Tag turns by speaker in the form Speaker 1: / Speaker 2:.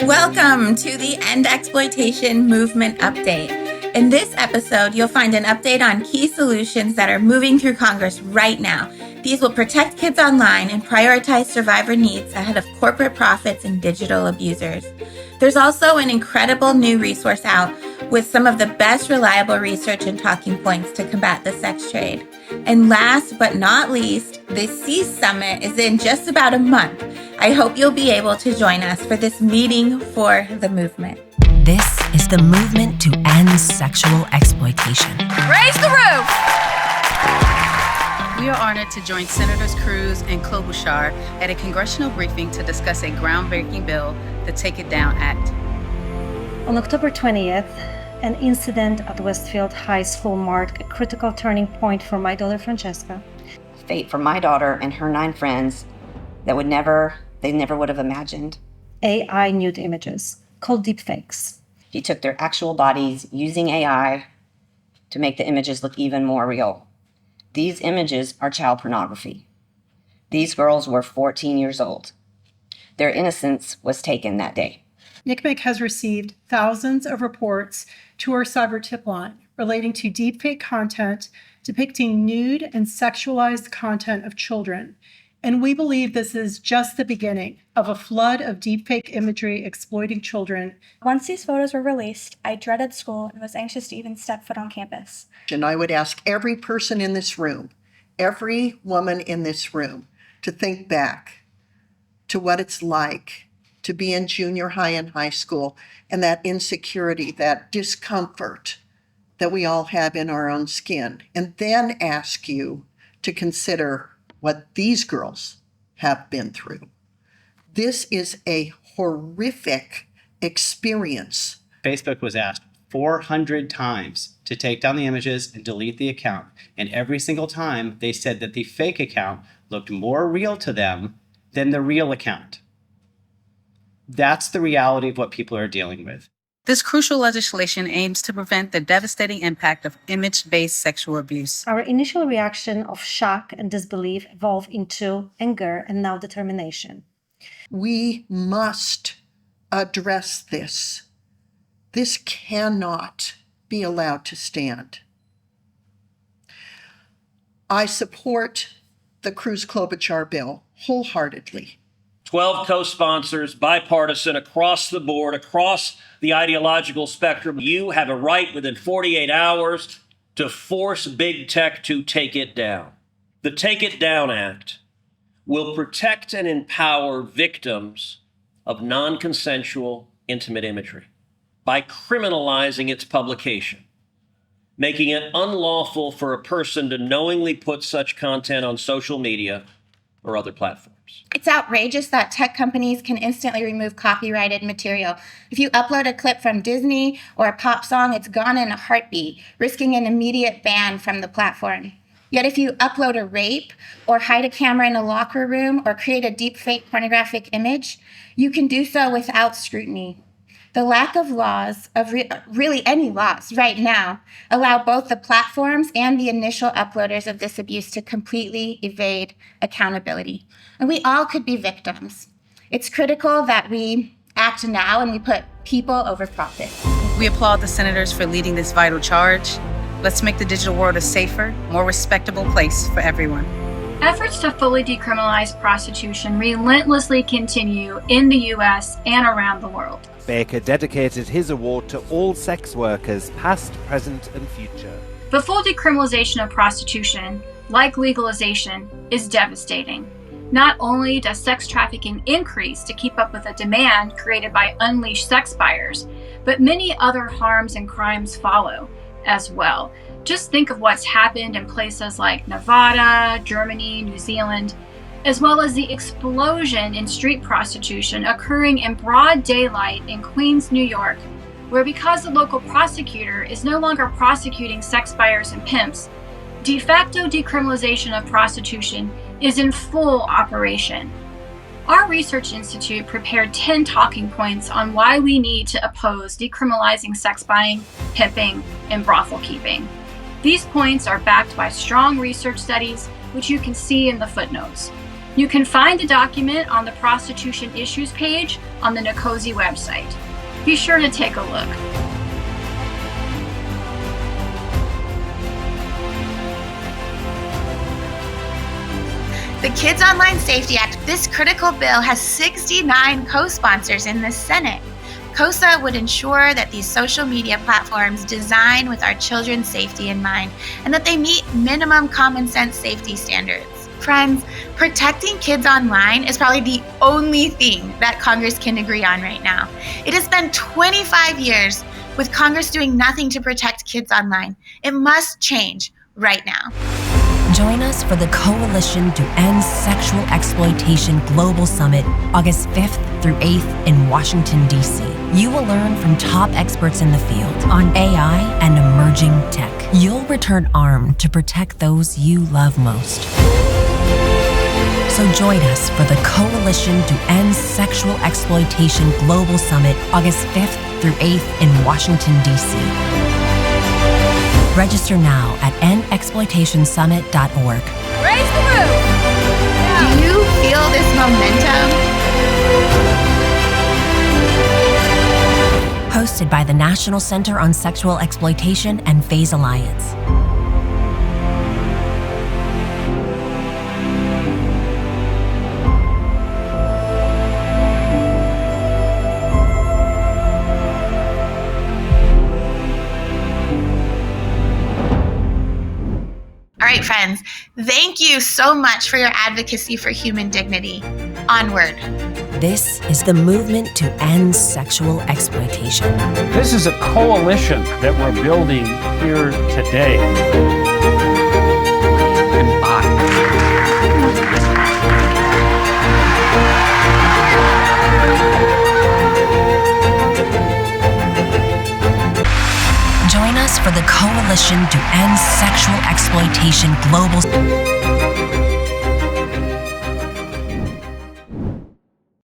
Speaker 1: Welcome to the End Exploitation Movement Update. In this episode, you'll find an update on key solutions that are moving through Congress right now. These will protect kids online and prioritize survivor needs ahead of corporate profits and digital abusers. There's also an incredible new resource out with some of the best reliable research and talking points to combat the sex trade. And last but not least, the Cease Summit is in just about a month. I hope you'll be able to join us for this meeting for the movement.
Speaker 2: This is the movement to end sexual exploitation.
Speaker 3: Raise the roof!
Speaker 4: We are honored to join Senators Cruz and Klobuchar at a congressional briefing to discuss a groundbreaking bill, the Take It Down Act.
Speaker 5: On October 20th, an incident at Westfield High School marked a critical turning point for my daughter Francesca.
Speaker 6: Fate for my daughter and her 9 friends that they never would have imagined.
Speaker 5: AI nude images, called deepfakes.
Speaker 6: She took their actual bodies using AI to make the images look even more real. These images are child pornography. These girls were 14 years old. Their innocence was taken that day.
Speaker 7: NCMEC has received thousands of reports to our cyber tip line relating to deepfake content depicting nude and sexualized content of children. And we believe this is just the beginning of a flood of deepfake imagery exploiting children.
Speaker 8: Once these photos were released, I dreaded school and was anxious to even step foot on campus.
Speaker 9: And I would ask every person in this room, every woman in this room, to think back to what it's like to be in junior high and high school and that insecurity, that discomfort that we all have in our own skin, and then ask you to consider what these girls have been through. This is a horrific experience.
Speaker 10: Facebook was asked 400 times to take down the images and delete the account. And every single time they said that the fake account looked more real to them than the real account. That's the reality of what people are dealing with.
Speaker 4: This crucial legislation aims to prevent the devastating impact of image-based sexual abuse.
Speaker 5: Our initial reaction of shock and disbelief evolved into anger and now determination.
Speaker 9: We must address this. This cannot be allowed to stand. I support the Cruz Klobuchar bill wholeheartedly.
Speaker 11: 12 co-sponsors, bipartisan, across the board, across the ideological spectrum. You have a right within 48 hours to force big tech to take it down. The Take It Down Act will protect and empower victims of non-consensual intimate imagery by criminalizing its publication, making it unlawful for a person to knowingly put such content on social media or other platforms.
Speaker 1: It's outrageous that tech companies can instantly remove copyrighted material. If you upload a clip from Disney or a pop song, it's gone in a heartbeat, risking an immediate ban from the platform. Yet if you upload a rape or hide a camera in a locker room or create a deepfake pornographic image, you can do so without scrutiny. The lack of laws, really any laws right now, allow both the platforms and the initial uploaders of this abuse to completely evade accountability. And we all could be victims. It's critical that we act now and we put people over profit.
Speaker 4: We applaud the senators for leading this vital charge. Let's make the digital world a safer, more respectable place for everyone.
Speaker 3: Efforts to fully decriminalize prostitution relentlessly continue in the U.S. and around the world.
Speaker 12: Baker dedicated his award to all sex workers, past, present, and future.
Speaker 3: The full decriminalization of prostitution, like legalization, is devastating. Not only does sex trafficking increase to keep up with the demand created by unleashed sex buyers, but many other harms and crimes follow as well. Just think of what's happened in places like Nevada, Germany, New Zealand, as well as the explosion in street prostitution occurring in broad daylight in Queens, New York, where because the local prosecutor is no longer prosecuting sex buyers and pimps, de facto decriminalization of prostitution is in full operation. Our research institute prepared 10 talking points on why we need to oppose decriminalizing sex buying, pimping, and brothel keeping. These points are backed by strong research studies, which you can see in the footnotes. You can find the document on the Prostitution Issues page on the NCOSA website. Be sure to take a look.
Speaker 1: The Kids Online Safety Act, this critical bill has 69 co-sponsors in the Senate. KOSA would ensure that these social media platforms design with our children's safety in mind and that they meet minimum common sense safety standards. Friends, protecting kids online is probably the only thing that Congress can agree on right now. It has been 25 years with Congress doing nothing to protect kids online. It must change right now.
Speaker 2: Join us for the Coalition to End Sexual Exploitation Global Summit, August 5th through 8th in Washington, D.C. You will learn from top experts in the field on AI and emerging tech. You'll return armed to protect those you love most. So join us for the Coalition to End Sexual Exploitation Global Summit, August 5th through 8th in Washington, D.C. Register now at endexploitationsummit.org.
Speaker 1: Raise the roof! Yeah. Do you feel this momentum?
Speaker 2: Hosted by the National Center on Sexual Exploitation and Phase Alliance.
Speaker 1: All right, friends, thank you so much for your advocacy for human dignity. Onward.
Speaker 2: This is the movement to end sexual exploitation.
Speaker 13: This is a coalition that we're building here today.
Speaker 2: Join us for the Coalition to End Sexual Exploitation Global